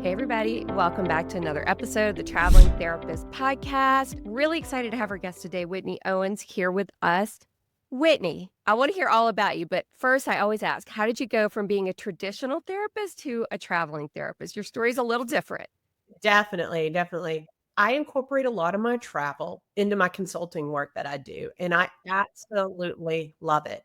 Hey, everybody. Welcome back to another episode of the Traveling Therapist Podcast. Really excited to have our guest today, Whitney Owens, here with us. Whitney, I want to hear all about you, but first, I always ask, how did you go from being a traditional therapist to a traveling therapist? Your story's a little different. Definitely, definitely. I incorporate a lot of my travel into my consulting work that I do, and I absolutely love it.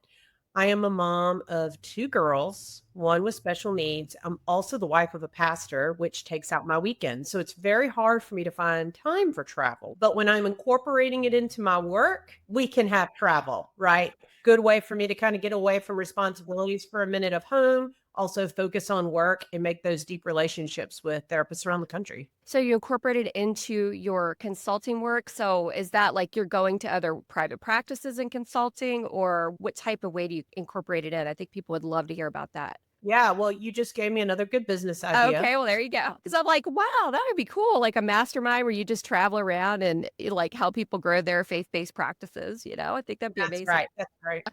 I am a mom of 2 girls, one with special needs. I'm also the wife of a pastor, which takes out my weekends. So it's very hard for me to find time for travel. But when I'm incorporating it into my work, we can have travel, right? Good way for me to kind of get away from responsibilities for a minute of home, also focus on work and make those deep relationships with therapists around the country. So you incorporated into your consulting work. So is that like you're going to other private practices in consulting, or what type of way do you incorporate it in? I think people would love to hear about that. Yeah, well, you just gave me another good business idea. Okay, well, there you go. Because I'm like, wow, that would be cool. Like a mastermind where you just travel around and like help people grow their faith-based practices. I think that'd be That's amazing. right, that's right.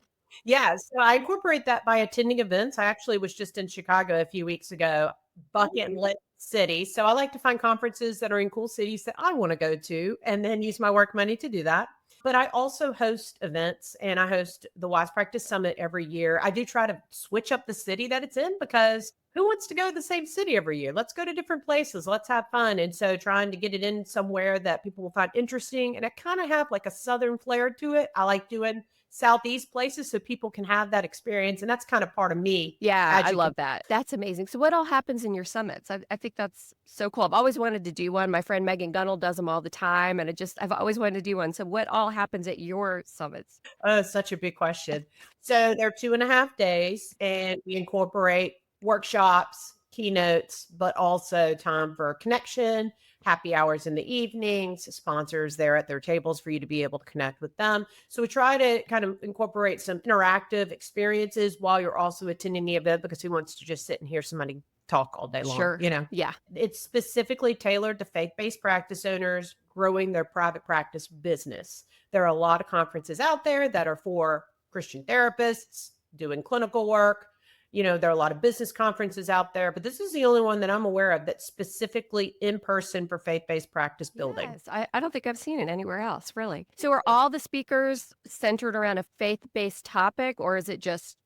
Yeah, so I incorporate that by attending events. I actually was just in Chicago a few weeks ago, bucket lit city. So I like to find conferences that are in cool cities that I want to go to and then use my work money to do that. But I also host events and I host the Wise Practice Summit every year. I do try to switch up the city that it's in because who wants to go to the same city every year? Let's go to different places. Let's have fun. And so trying to get it in somewhere that people will find interesting. And I kind of have like a southern flair to it. I like doing Southeast places so people can have that experience, and that's kind of part of me Yeah, I educating. love that. That's amazing. So what all happens in your summits? I think that's so cool. I've always wanted to do one. My friend Megan Gunnell does them all the time, and I've always wanted to do one. So what all happens at your summits? Oh, such a big question. So they're 2.5 days, and we incorporate workshops, keynotes, but also time for connection, happy hours in the evenings, sponsors there at their tables for you to be able to connect with them. So we try to kind of incorporate some interactive experiences while you're also attending the event because who wants to just sit and hear somebody talk all day long, Sure. Yeah. It's specifically tailored to faith-based practice owners growing their private practice business. There are a lot of conferences out there that are for Christian therapists doing clinical work. There are a lot of business conferences out there, but this is the only one that I'm aware of that's specifically in person for faith based practice building. Yes, I don't think I've seen it anywhere else, really. So are all the speakers centered around a faith-based topic, or is it just,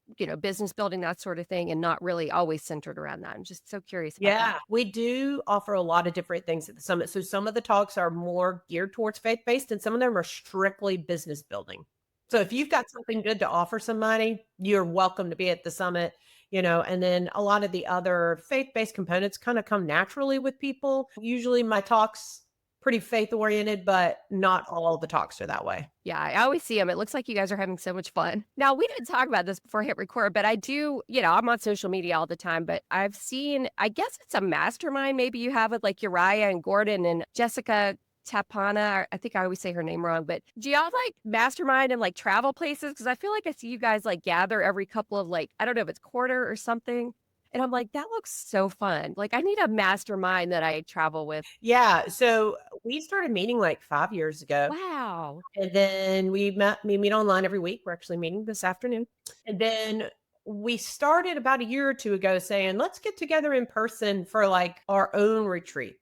business building, that sort of thing, and not really always centered around that? I'm just so curious about that. Yeah, we do offer a lot of different things at the summit. So some of the talks are more geared towards faith based, and some of them are strictly business building. So if you've got something good to offer somebody, you're welcome to be at the summit. And then a lot of the other faith based components kind of come naturally with people. Usually my talks pretty faith oriented, but not all of the talks are that way. Yeah, I always see them. It looks like you guys are having so much fun. Now, we didn't talk about this before I hit record, but I do, I'm on social media all the time, but I've seen, I guess it's a mastermind maybe you have with like Uriah and Gordon and Jessica Tapana. I think I always say her name wrong, but do y'all like mastermind and like travel places? Because I feel like I see you guys like gather every couple of like, I don't know if it's quarter or something. And I'm like, that looks so fun. Like, I need a mastermind that I travel with. Yeah. So we started meeting like 5 years ago. Wow. And then we meet online every week. We're actually meeting this afternoon. And then we started about a year or two ago saying, let's get together in person for like our own retreat,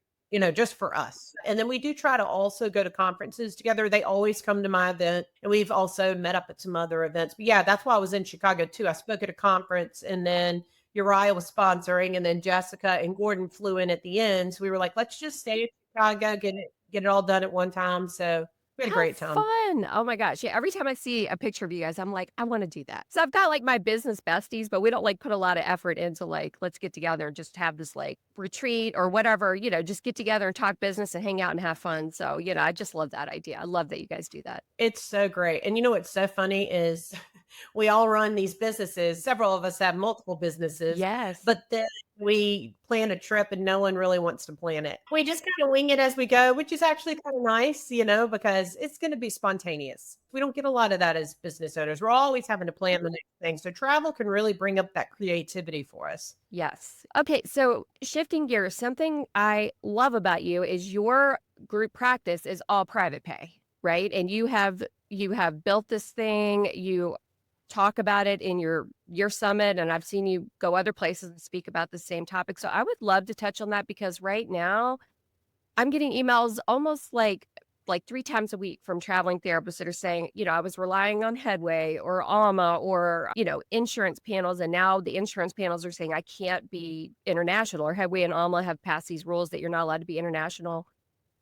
just for us. And then we do try to also go to conferences together. They always come to my event. And we've also met up at some other events. But yeah, that's why I was in Chicago too. I spoke at a conference and then Uriah was sponsoring and then Jessica and Gordon flew in at the end. So we were like, let's just stay in Chicago, get it all done at one time. So we had a How great time. fun. Oh my gosh. Yeah, every time I see a picture of you guys, I'm like, I want to do that. So I've got like my business besties, but we don't like put a lot of effort into like, let's get together and just have this like retreat or whatever, just get together and talk business and hang out and have fun. So, I just love that idea. I love that you guys do that. It's so great. And what's so funny is we all run these businesses. Several of us have multiple businesses, Yes. but then we plan a trip and no one really wants to plan it. We just kind of wing it as we go, which is actually kind of nice, because it's going to be spontaneous. We don't get a lot of that as business owners. We're always having to plan the next thing. So travel can really bring up that creativity for us. Yes. Okay. So shifting gears, something I love about you is your group practice is all private pay, right? And you have built this thing. You talk about it in your summit, and I've seen you go other places and speak about the same topic. So I would love to touch on that because right now I'm getting emails almost like 3 times a week from traveling therapists that are saying, I was relying on Headway or Alma or, insurance panels, and now the insurance panels are saying I can't be international, or Headway and Alma have passed these rules that you're not allowed to be international.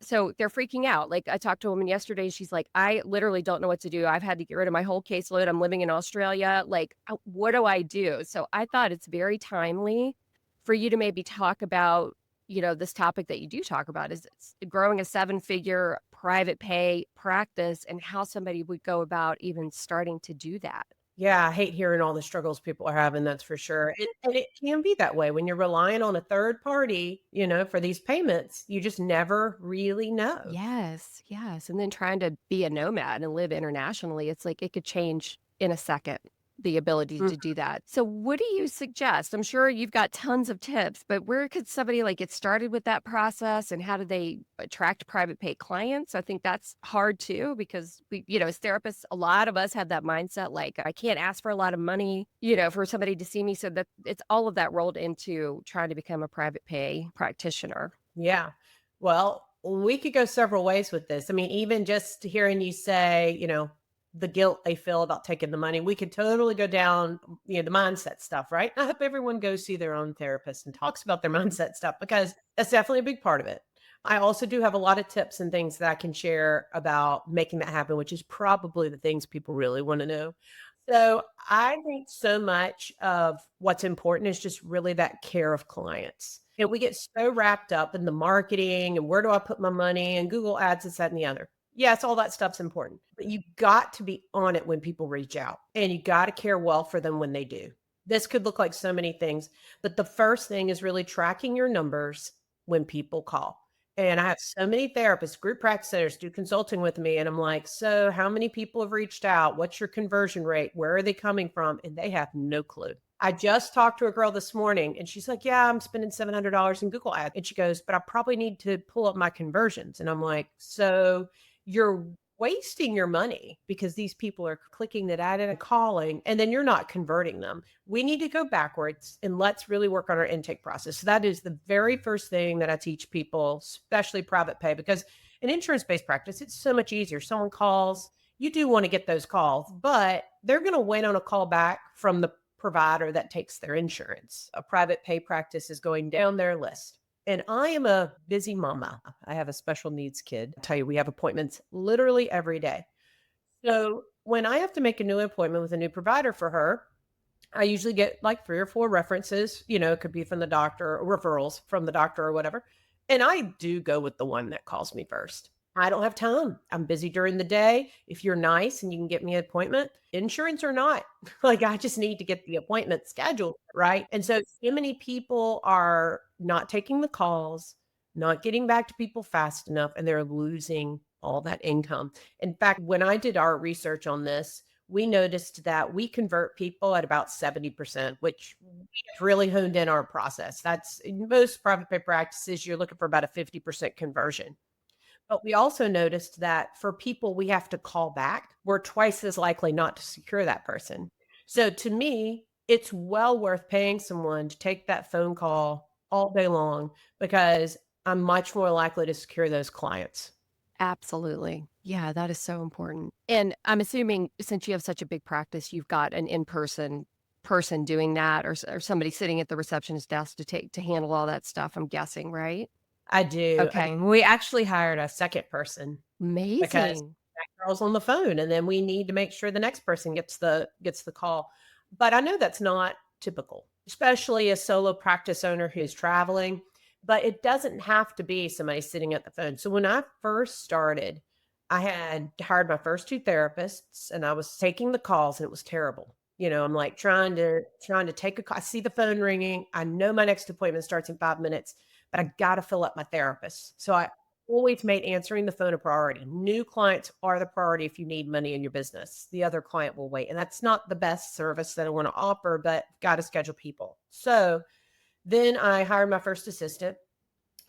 So they're freaking out. Like, I talked to a woman yesterday, she's like, "I literally don't know what to do. I've had to get rid of my whole caseload. I'm living in Australia. Like, what do I do?" So I thought it's very timely for you to maybe talk about, this topic that you do talk about is it's growing a seven-figure private pay practice and how somebody would go about even starting to do that. Yeah, I hate hearing all the struggles people are having, that's for sure. And it can be that way when you're relying on a third party, for these payments. You just never really know. Yes, yes, and then trying to be a nomad and live internationally, it's like it could change in a second, the ability Mm. to do that. So what do you suggest? I'm sure you've got tons of tips, but where could somebody, like, get started with that process, and how do they attract private pay clients? I think that's hard too because as therapists, a lot of us have that mindset, like, I can't ask for a lot of money, for somebody to see me, so that it's all of that rolled into trying to become a private pay practitioner. Yeah. Well, we could go several ways with this. I mean, even just hearing you say, the guilt they feel about taking the money, we could totally go down, the mindset stuff, right? I hope everyone goes see their own therapist and talks about their mindset stuff because that's definitely a big part of it. I also do have a lot of tips and things that I can share about making that happen, which is probably the things people really want to know. So I think so much of what's important is just really that care of clients. And we get so wrapped up in the marketing and where do I put my money and Google ads, this, that, and the other. Yes, all that stuff's important, but you got to be on it when people reach out and you got to care well for them when they do. This could look like so many things, but the first thing is really tracking your numbers when people call. And I have so many therapists, group practitioners do consulting with me. And I'm like, so how many people have reached out? What's your conversion rate? Where are they coming from? And they have no clue. I just talked to a girl this morning and she's like, yeah, I'm spending $700 in Google ads. And she goes, but I probably need to pull up my conversions. And I'm like, so you're wasting your money because these people are clicking that ad and calling, and then you're not converting them. We need to go backwards and let's really work on our intake process. So that is the very first thing that I teach people, especially private pay, because in insurance based practice, it's so much easier. Someone calls, you do want to get those calls, but they're going to wait on a call back from the provider that takes their insurance. A private pay practice is going down their list. And I am a busy mama. I have a special needs kid. I tell you, we have appointments literally every day. So when I have to make a new appointment with a new provider for her, I usually get like 3 or 4 references, it could be from the doctor or referrals from the doctor or whatever. And I do go with the one that calls me first. I don't have time. I'm busy during the day. If you're nice and you can get me an appointment, insurance or not, like I just need to get the appointment scheduled, right? And so many people are not taking the calls, not getting back to people fast enough, and they're losing all that income. In fact, when I did our research on this, we noticed that we convert people at about 70%, which we've really honed in our process. That's in most private pay practices, you're looking for about a 50% conversion. But we also noticed that for people we have to call back, we're twice as likely not to secure that person. So to me, it's well worth paying someone to take that phone call all day long because I'm much more likely to secure those clients. Absolutely. Yeah, that is so important. And I'm assuming since you have such a big practice, you've got an in-person person doing that, or somebody sitting at the receptionist desk to handle all that stuff, I'm guessing, right? I do. I Okay. mean, we actually hired a second person because Amazing. that girl's on the phone, and then we need to make sure the next person gets the call. But I know that's not typical, especially a solo practice owner who's traveling, but it doesn't have to be somebody sitting at the phone. So when I first started, I had hired my first 2 therapists and I was taking the calls and it was terrible. I'm like trying to take a call. I see the phone ringing. I know my next appointment starts in 5 minutes, but I got to fill up my therapist. So I always made answering the phone a priority. New clients are the priority if you need money in your business. The other client will wait. And that's not the best service that I want to offer, but got to schedule people. So then I hired my first assistant.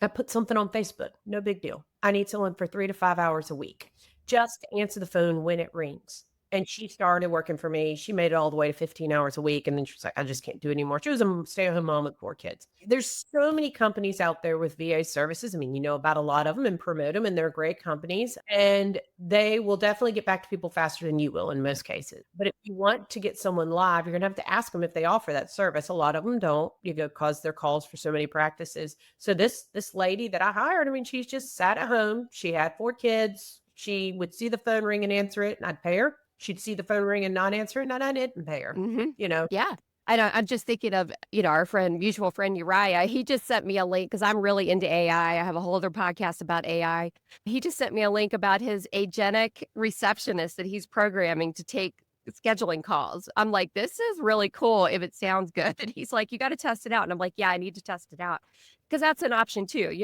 I put something on Facebook. No big deal. I need someone for 3 to 5 hours a week just to answer the phone when it rings. And she started working for me. She made it all the way to 15 hours a week, and then she was like, "I just can't do it anymore." She was a stay-at-home mom with 4 kids. There's so many companies out there with VA services. I mean, you know about a lot of them and promote them, and they're great companies, and they will definitely get back to people faster than you will in most cases. But if you want to get someone live, you're gonna have to ask them if they offer that service. A lot of them don't, you know, 'cause their calls for so many practices. So this lady that I hired, I mean, she's just sat at home. She had 4 kids. She would see the phone ring and answer it, and I'd pay her. She'd see the phone ring and not answer it, and I didn't pay her, Mhm. you know? Yeah. I know, I'm just thinking of, our mutual friend Uriah. He just sent me a link because I'm really into AI. I have a whole other podcast about AI. He just sent me a link about his agentic receptionist that he's programming to take scheduling calls. I'm like, this is really cool if it sounds good. And he's like, you got to test it out. And I'm like, yeah, I need to test it out because that's an option too.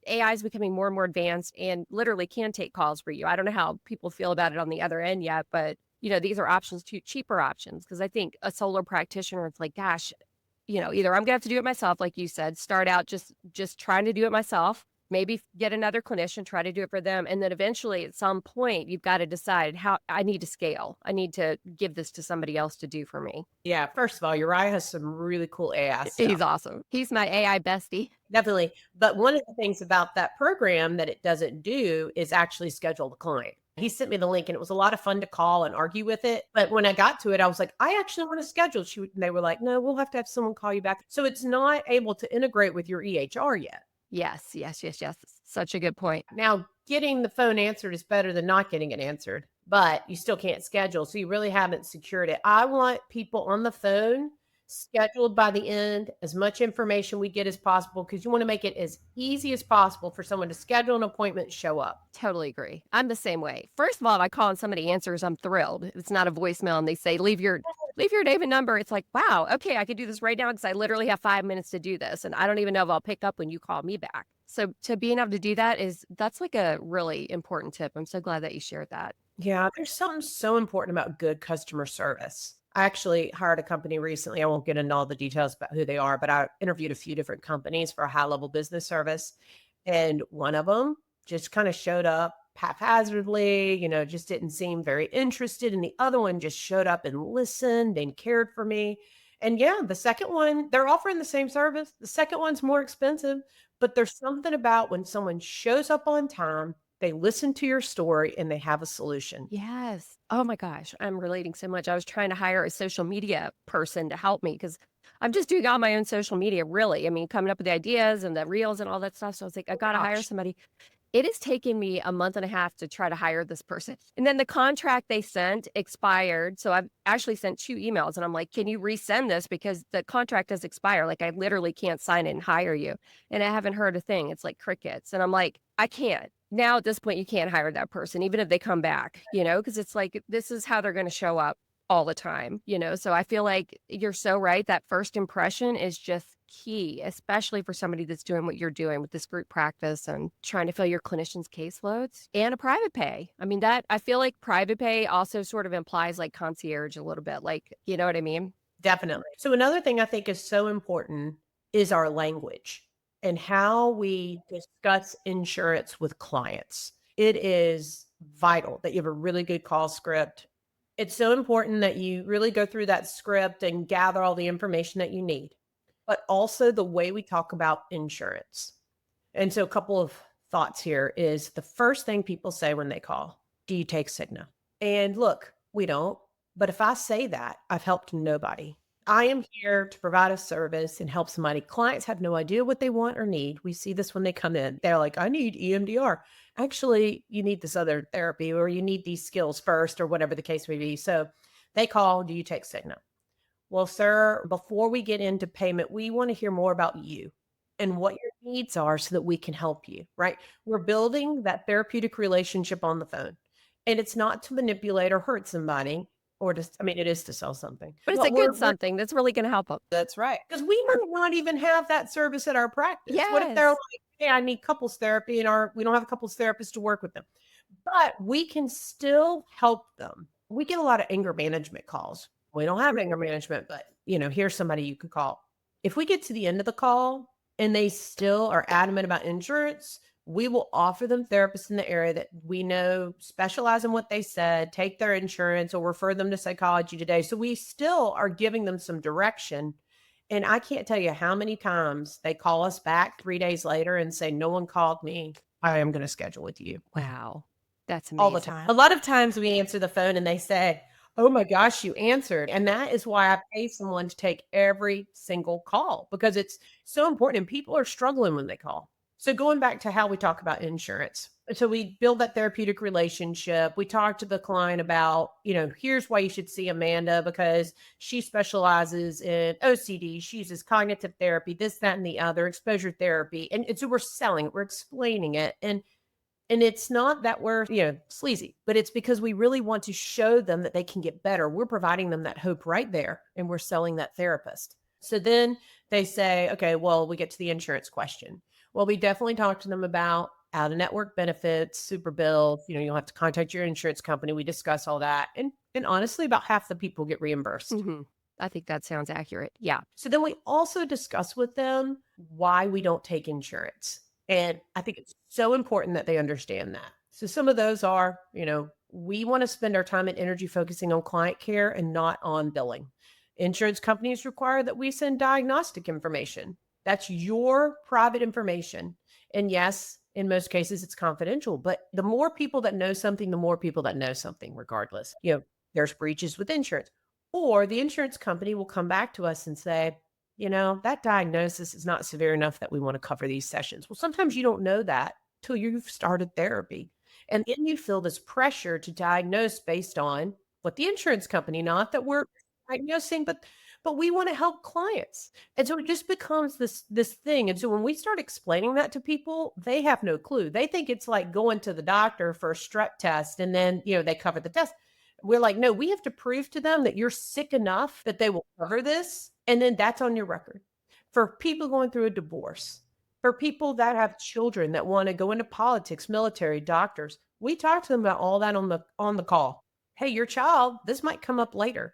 AI is becoming more and more advanced and literally can take calls for you. I don't know how people feel about it on the other end yet, but these are options too, cheaper options. Because I think a solo practitioner, it's like, gosh, either I'm gonna have to do it myself, like you said, start out just trying to do it myself, maybe get another clinician, try to do it for them, and then eventually at some point you've got to decide how I need to scale. I need to give this to somebody else to do for me. Yeah, first of all, Uriah has some really cool AI He's stuff. awesome. He's my AI bestie. Definitely. But one of the things about that program that it doesn't do is actually schedule the client. He sent me the link and it was a lot of fun to call and argue with it. But when I got to it, I was like, I actually want to schedule. And they were like, no, we'll have to have someone call you back. So it's not able to integrate with your EHR yet. Yes, yes, yes, yes. Such a good point. Now, getting the phone answered is better than not getting it answered, but you still can't schedule. So you really haven't secured it. I want people on the phone scheduled by the end, as much information we get as possible, because you want to make it as easy as possible for someone to schedule an appointment, show up. Totally agree. I'm the same way. First of all, if I call and somebody answers, I'm thrilled. If it's not a voicemail and they say, leave your name and number. It's like, wow, okay, I could do this right now because I literally have 5 minutes to do this. And I don't even know if I'll pick up when you call me back. So to being able to do that's like a really important tip. I'm so glad that you shared that. Yeah, there's something so important about good customer service. I actually hired a company recently. I won't get into all the details about who they are, but I interviewed a few different companies for a high level business service. And one of them just kind of showed up haphazardly, just didn't seem very interested. And the other one just showed up and listened and cared for me. And yeah, the second one, they're offering the same service. The second one's more expensive, but there's something about when someone shows up on time, they listen to your story and they have a solution. Yes. Oh my gosh, I'm relating so much. I was trying to hire a social media person to help me because I'm just doing all my own social media, really. I mean, coming up with the ideas and the reels and all that stuff. So I was like, I Oh got to hire gosh. somebody. It has taken me a month and a half to try to hire this person. And then the contract they sent expired. So I've actually sent 2 emails and I'm like, can you resend this? Because the contract does expire. Like I literally can't sign it and hire you. And I haven't heard a thing. It's like crickets. And I'm like, I can't. Now at this point, you can't hire that person, even if they come back, because it's like this is how they're going to show up all the time. So I feel like you're so right. That first impression is just key, especially for somebody that's doing what you're doing with this group practice and trying to fill your clinicians' caseloads and a private pay. I mean, that I feel like private pay also sort of implies like concierge a little bit, like, you know what I mean? Definitely. So another thing I think is so important is our language and how we discuss insurance with clients. It is vital that you have a really good call script. It's so important that you really go through that script and gather all the information that you need, but also the way we talk about insurance. And so a couple of thoughts here is the first thing people say when they call, do you take Cigna? And look, we don't. But if I say that, I've helped nobody. I am here to provide a service and help somebody. Clients have no idea what they want or need. We see this when they come in. They're like, I need EMDR. Actually, you need this other therapy or you need these skills first or whatever the case may be. So they call, do you take Cigna? Well, sir, before we get into payment, we want to hear more about you and what your needs are so that we can help you, right? We're building that therapeutic relationship on the phone. And it's not to manipulate or hurt somebody or to, I mean, it is to sell something, But it's a but good we're something that's really going to help them. that's right. Because we might not even have that service at our practice. What if they're like, Yes. hey, I need couples therapy and we don't have a couples therapist to work with them, but we can still help them. We get a lot of anger management calls. We don't have anger management, but here's somebody you could call. If we get to the end of the call and they still are adamant about insurance, We will offer them therapists in the area that we know specialize in what they said, take their insurance, or refer them to Psychology Today. So we still are giving them some direction. And I can't tell you how many times they call us back 3 days later and say, no one called me. I am going to schedule with you Wow. That's all the amazing. time. A lot of times we answer the phone and they say, "Oh my gosh, you answered." And that is why I pay someone to take every single call because it's so important and people are struggling when they call. So going back to how we talk about insurance. So we build that therapeutic relationship. We talk to the client about, here's why you should see Amanda because she specializes in OCD. She uses cognitive therapy, this, that, and the other, exposure therapy. And so we're selling it, we're explaining it. And it's not that we're, sleazy, but it's because we really want to show them that they can get better. We're providing them that hope right there, and we're selling that therapist. So then they say, okay, well, we get to the insurance question. Well, we definitely talk to them about out of network benefits, super bills. You'll have to contact your insurance company. We discuss all that. And honestly, about half the people get reimbursed. Hmm. I think that sounds accurate. Yeah. So then we also discuss with them why we don't take insurance. And I think it's so important that they understand that. So some of those are, we want to spend our time and energy focusing on client care and not on billing. Insurance companies require that we send diagnostic information. That's your private information. And yes, in most cases, it's confidential, but the more people that know something, the more people that know something, regardless. There's breaches with insurance. Or the insurance company will come back to us and say, that diagnosis is not severe enough that we want to cover these sessions. Well, sometimes you don't know that till you've started therapy. And then you feel this pressure to diagnose based on what the insurance company, not that we're diagnosing, but we want to help clients. And so it just becomes this thing. And so when we start explaining that to people, they have no clue. They think it's like going to the doctor for a strep test and then, they cover the test. We're like, no, we have to prove to them that you're sick enough that they will cover this. And then that's on your record. For people going through a divorce, for people that have children that want to go into politics, military, doctors, we talk to them about all that on the call. Hey, your child, this might come up later.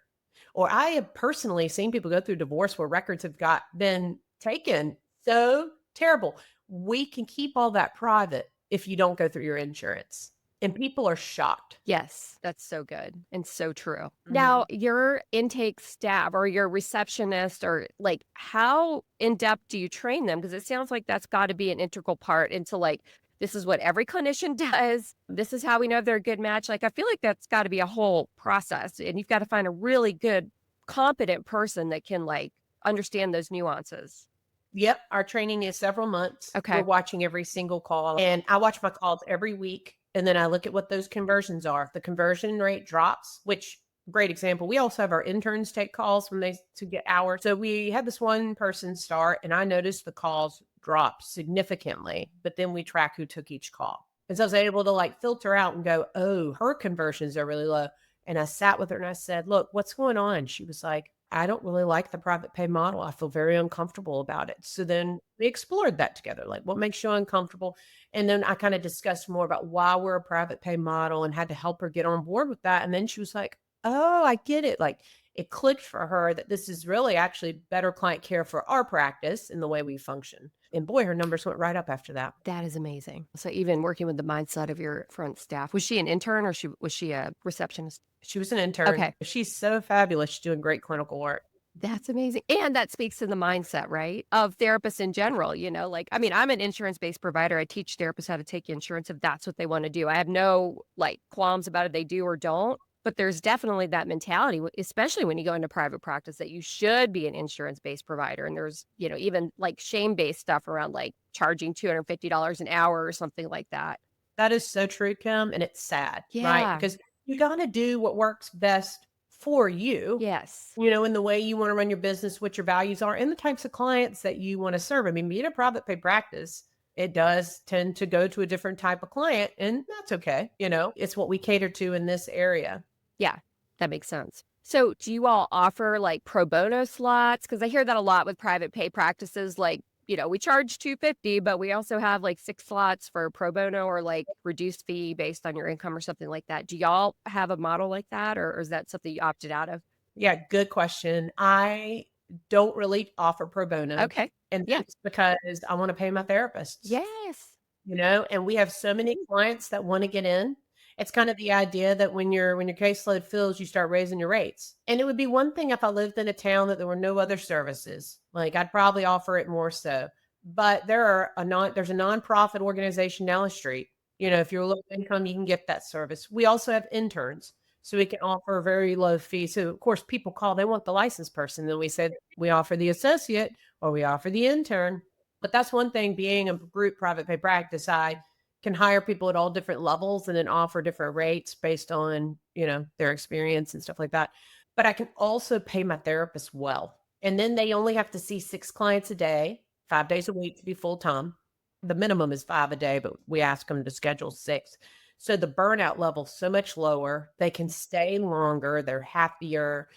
Or I have personally seen people go through divorce where records have been taken. So terrible. We can keep all that private if you don't go through your insurance. And people are shocked. Yes, that's so good and so true. Mhm. Now, your intake staff or your receptionist or like how in depth do you train them? Because it sounds like that's got to be an integral part into like, this is what every clinician does. This is how we know if they're a good match. Like, I feel like that's got to be a whole process. And you've got to find a really good, competent person that can like understand those nuances. Yep, our training is several months. We're Okay. watching every single call, and I watch my calls every week, and then I look at what those conversions are. If the conversion rate drops, which great example, we also have our interns take calls when they to get hours. So we had this one person start, and I noticed the calls dropped significantly, but then we track who took each call. And so I was able to like filter out and go, oh, her conversions are really low. And I sat with her and I said, look, what's going on? She was like, I don't really like the private pay model. I feel very uncomfortable about it. So then we explored that together, like what makes you uncomfortable? And then I kind of discussed more about why we're a private pay model and had to help her get on board with that. And then she was like, oh, I get it. Like it clicked for her that this is really actually better client care for our practice and the way we function. And boy, her numbers went right up after that. That is amazing. So even working with the mindset of your front staff, was she an intern or was she a receptionist? She was an intern. Okay. She's so fabulous. She's doing great clinical work. That's amazing. And that speaks to the mindset, right? Of therapists in general, like, I mean, I'm an insurance-based provider. I teach therapists how to take insurance if that's what they want to do. I have no like qualms about it. They do or don't. But there's definitely that mentality, especially when you go into private practice, that you should be an insurance-based provider. And there's, even like shame-based stuff around like charging $250 an hour or something like that. That is so true, Kim, and it's sad, right? Yeah. Because you gotta do what works best for you, Yes. in the way you wanna run your business, what your values are, and the types of clients that you wanna serve. I mean, being a private pay practice, it does tend to go to a different type of client, and that's okay, It's what we cater to in this area. Yeah, that makes sense. So, do you all offer like pro bono slots? Because I hear that a lot with private pay practices. Like, we charge 250, but we also have like 6 slots for pro bono or like reduced fee based on your income or something like that. Do y'all have a model like that, or is that something you opted out of? Yeah, good question. I don't really offer pro bono, Okay. and Yeah. that's because I wanna pay my therapists. Yes. and we have so many clients that wanna get in. It's kind of the idea that when your caseload fills, you start raising your rates. And it would be one thing if I lived in a town that there were no other services, like, I'd probably offer it more so. But there's a nonprofit organization down the street. If you're low income, you can get that service. We also have interns, so we can offer a very low fee. So, of course, people call, they want the licensed person, then we say we offer the associate or we offer the intern. But that's one thing, being a group private pay practice, I can hire people at all different levels and then offer different rates based on, their experience and stuff like that. But I can also pay my therapist well. And then they only have to see 6 clients a day, 5 days a week to be full time. The minimum is 5 a day, but we ask them to schedule 6. So the burnout level's so much lower. They can stay longer, they're happier,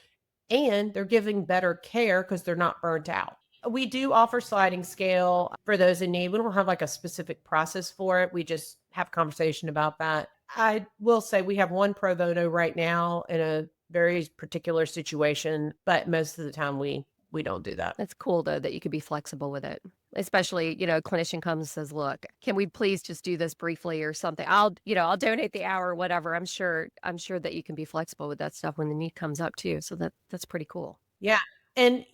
and they're giving better care because 'cause they're not burnt out. We do offer sliding scale for those in need. We don't have, like, a specific process for it. We just have conversation about that. I will say we have one pro bono right now in a very particular situation, but most of the time we don't do that. That's cool though that you could be flexible with it. Especially, a clinician comes and says, "Look, can we please just do this briefly or something? I'll donate the hour or whatever." I'm sure that you can be flexible with that stuff when the need comes up too. So that's pretty cool. Yeah. And,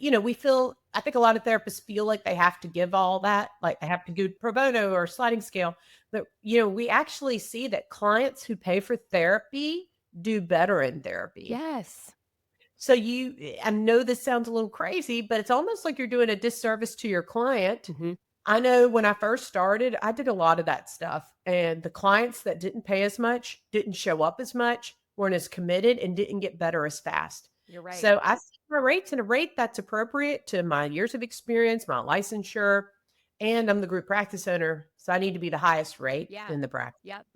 I think a lot of therapists feel like they have to give all that, like they have to do pro bono or sliding scale. But, we actually see that clients who pay for therapy do better in therapy. Yes. So I know this sounds a little crazy, but it's almost like you're doing a disservice to your client. Mhm. I know when I first started, I did a lot of that stuff. And the clients that didn't pay as much, didn't show up as much, weren't as committed, and didn't get better as fast. You're right. So I set my rates at a rate that's appropriate to my years of experience, my licensure, and I'm the group practice owner. So I need to be the highest rate Yeah. in the practice. Yep.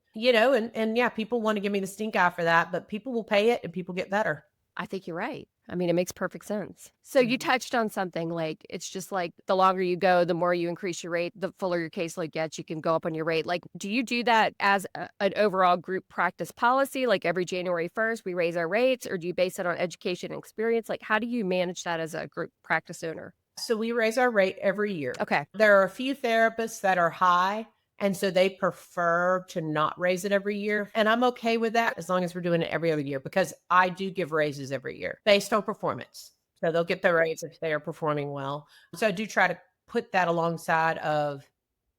And yeah, people want to give me the stink eye for that, but people will pay it and people get better. I think you're right. I mean, it makes perfect sense. So you touched on something like it's just like the longer you go, the more you increase your rate, the fuller your caseload gets, you can go up on your rate. Like, do you do that as an overall group practice policy? Like every January 1st, we raise our rates, or do you base it on education and experience? Like, how do you manage that as a group practice owner? So we raise our rate every year. Okay. There are a few therapists that are high, and so they prefer to not raise it every year. And I'm okay with that as long as we're doing it every other year because I do give raises every year based on performance. So they'll get the raise if they are performing well. So I do try to put that alongside of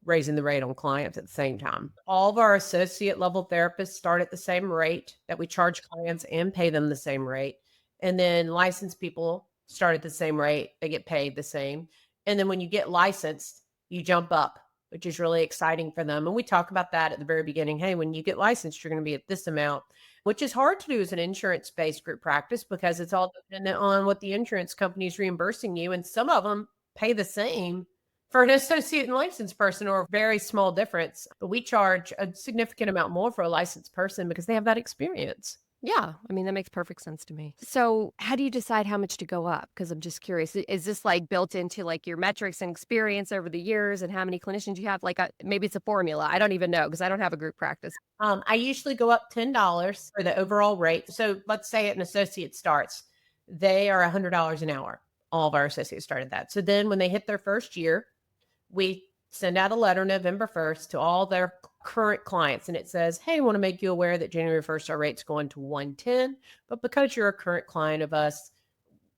raising the rate on clients at the same time. All of our associate level therapists start at the same rate that we charge clients and pay them the same rate. And then licensed people start at the same rate, they get paid the same. And then when you get licensed, you jump up, which is really exciting for them. And we talk about that at the very beginning. Hey, when you get licensed, you're going to be at this amount, which is hard to do as an insurance based group practice because it's all dependent on what the insurance company is reimbursing you. And some of them pay the same for an associate and licensed person or a very small difference. But we charge a significant amount more for a licensed person because they have that experience. Yeah, I mean, that makes perfect sense to me. So, how do you decide how much to go up? Because I'm just curious. Is this like built into like your metrics and experience over the years and how many clinicians you have? Like, maybe it's a formula. I don't even know because I don't have a group practice. I usually go up $10 for the overall rate. So let's say an associate starts, they are $100 an hour. All of our associates started that. So then when they hit their first year, we send out a letter November 1st to all their current clients. And it says, hey, I want to make you aware that January 1st, our rate's going to 110. But because you're a current client of us,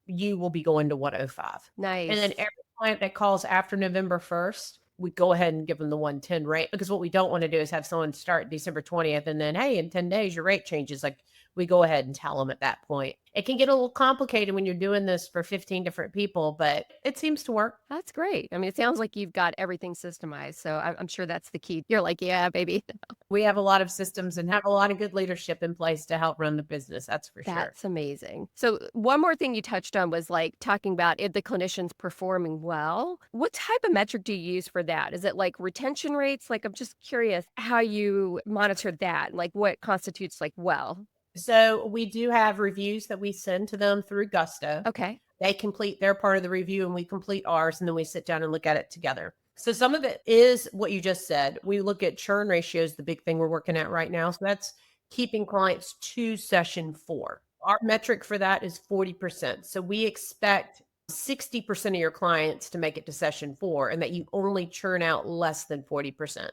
you will be going to 105. And then Nice. every client that calls after November 1st, we go ahead and give them the 110 rate because what we don't want to do is have someone start December 20th and then, hey, in 10 days, your rate changes. Like we go ahead and tell them at that point. It can get a little complicated when you're doing this for 15 different people, but it seems to work. That's great. I mean, it sounds like you've got everything systemized. So, I'm sure that's the key. You're like, yeah, baby. We have a lot of systems and have a lot of good leadership in place to help run the business. That's for sure. That's amazing. So, one more thing you touched on was like talking about if the clinician's performing well. What type of metric do you use for that? Is it like retention rates? Like, I'm just curious how you monitor that, like what constitutes like well. So we do have reviews that we send to them through Gusto. Okay. They complete their part of the review and we complete ours, and then we sit down and look at it together. So some of it is what you just said. We look at churn ratios, the big thing we're working at right now. So that's keeping clients to session 4. Our metric for that is 40%. So we expect 60% of your clients to make it to session 4 and that you only churn out less than 40%.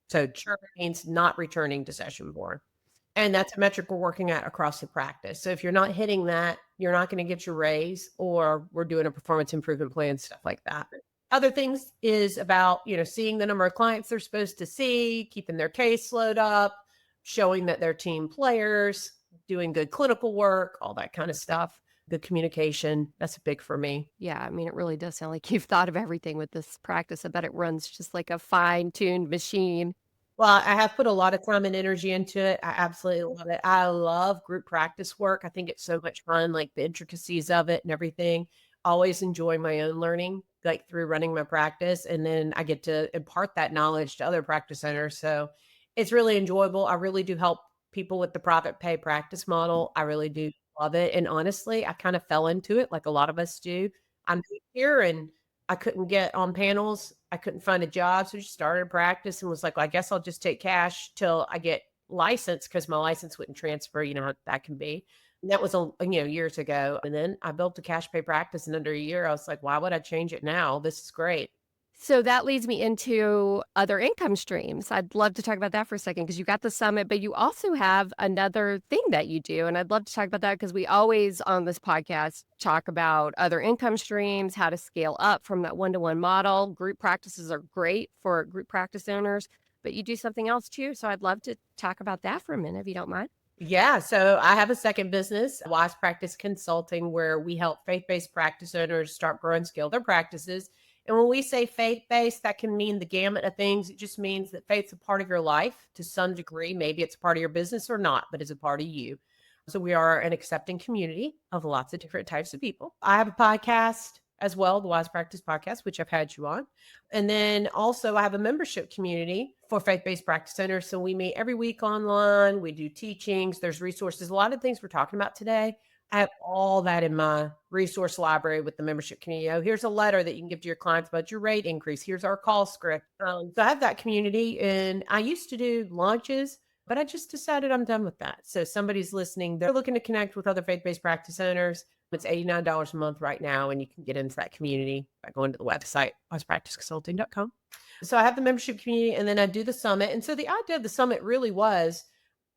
So churn means not returning to session 4. And that's a metric we're working at across the practice. So if you're not hitting that, you're not going to get your raise, or we're doing a performance improvement plan, stuff like that. Other things is about, seeing the number of clients they're supposed to see, keeping their caseload up, showing that they're team players, doing good clinical work, all that kind of stuff. Good communication. That's big for me. Yeah, I mean, it really does sound like you've thought of everything with this practice. I bet it runs just like a fine-tuned machine. Well, I have put a lot of time and energy into it. I absolutely love it. I love group practice work. I think it's so much fun, like the intricacies of it and everything. Always enjoy my own learning, like through running my practice. And then I get to impart that knowledge to other practice owners. So it's really enjoyable. I really do help people with the private pay practice model. I really do love it. And honestly, I kind of fell into it like a lot of us do. I'm new here and I couldn't get on panels. I couldn't find a job, so just started practice and was like, "Well, I guess I'll just take cash till I get licensed," because my license wouldn't transfer, how that can be. And that was, years ago, and then I built a cash pay practice in under a year. I was like, "Why would I change it now? This is great." So that leads me into other income streams. I'd love to talk about that for a second because you got the summit, but you also have another thing that you do. And I'd love to talk about that because we always on this podcast talk about other income streams, how to scale up from that one-to-one model. Group practices are great for group practice owners, but you do something else too. So I'd love to talk about that for a minute, if you don't mind. Yeah, so I have a second business, Wise Practice Consulting, where we help faith-based practice owners start, grow, and scale their practices. And when we say faith-based, that can mean the gamut of things. It just means that faith's a part of your life to some degree. Maybe it's a part of your business or not, but it's a part of you. So we are an accepting community of lots of different types of people. I have a podcast as well, the Wise Practice Podcast, which I've had you on. And then also I have a membership community for faith-based practice owners. So we meet every week online. We do teachings. There's resources. A lot of things we're talking about today. I have all that in my resource library with the membership community. Oh, here's a letter that you can give to your clients about your rate increase. Here's our call script. So I have that community, and I used to do launches, but I just decided I'm done with that. So somebody's listening, they're looking to connect with other faith-based practice owners. It's $89 a month right now, and you can get into that community by going to the website, wisepracticeconsulting.com. So I have the membership community, and then I do the summit. And so the idea of the summit really was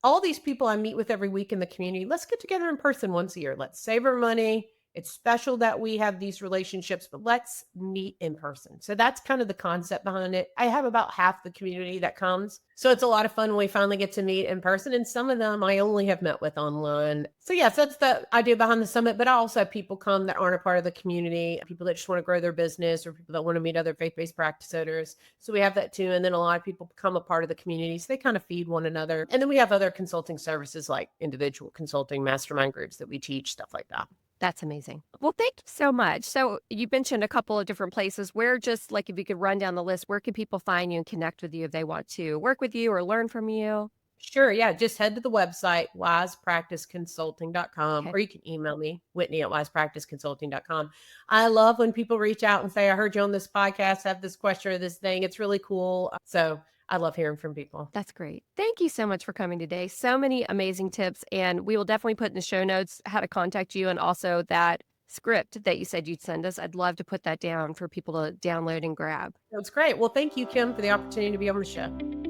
all these people I meet with every week in the community, let's get together in person once a year. Let's save our money. It's special that we have these relationships, but let's meet in person. So that's kind of the concept behind it. I have about half the community that comes. So it's a lot of fun when we finally get to meet in person. And some of them I only have met with online. So yes, that's the idea behind the summit. But I also have people come that aren't a part of the community, people that just want to grow their business, or people that want to meet other faith-based practice owners. So we have that too. And then a lot of people become a part of the community. So they kind of feed one another. And then we have other consulting services like individual consulting, mastermind groups that we teach, stuff like that. That's amazing. Well, thank you so much. So you mentioned a couple of different places where just like if you could run down the list, where can people find you and connect with you if they want to work with you or learn from you? Sure. Yeah. Just head to the website, wisepracticeconsulting.com, Okay. or you can email me, Whitney at wisepracticeconsulting.com. I love when people reach out and say, I heard you on this podcast, have this question or this thing. It's really cool. So I love hearing from people. That's great. Thank you so much for coming today. So many amazing tips. And we will definitely put in the show notes how to contact you and also that script that you said you'd send us. I'd love to put that down for people to download and grab. That's great. Well, thank you, Kim, for the opportunity to be on the show.